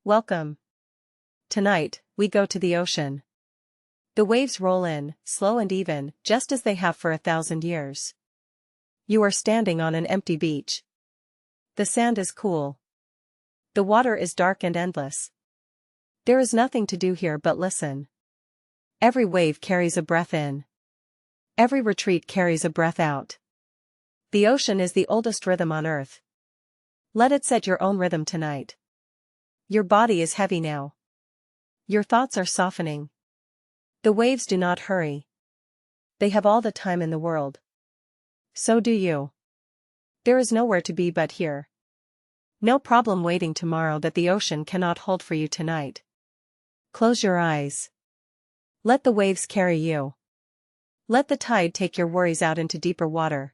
Welcome. Tonight, we go to the ocean. The waves roll in, slow and even, just as they have for 1,000 years. You are standing on an empty beach. The sand is cool. The water is dark and endless. There is nothing to do here but listen. Every wave carries a breath in. Every retreat carries a breath out. The ocean is the oldest rhythm on earth. Let it set your own rhythm tonight. Your body is heavy now. Your thoughts are softening. The waves do not hurry. They have all the time in the world. So do you. There is nowhere to be but here. No problem waiting tomorrow that the ocean cannot hold for you tonight. Close your eyes. Let the waves carry you. Let the tide take your worries out into deeper water.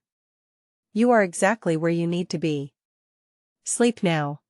You are exactly where you need to be. Sleep now.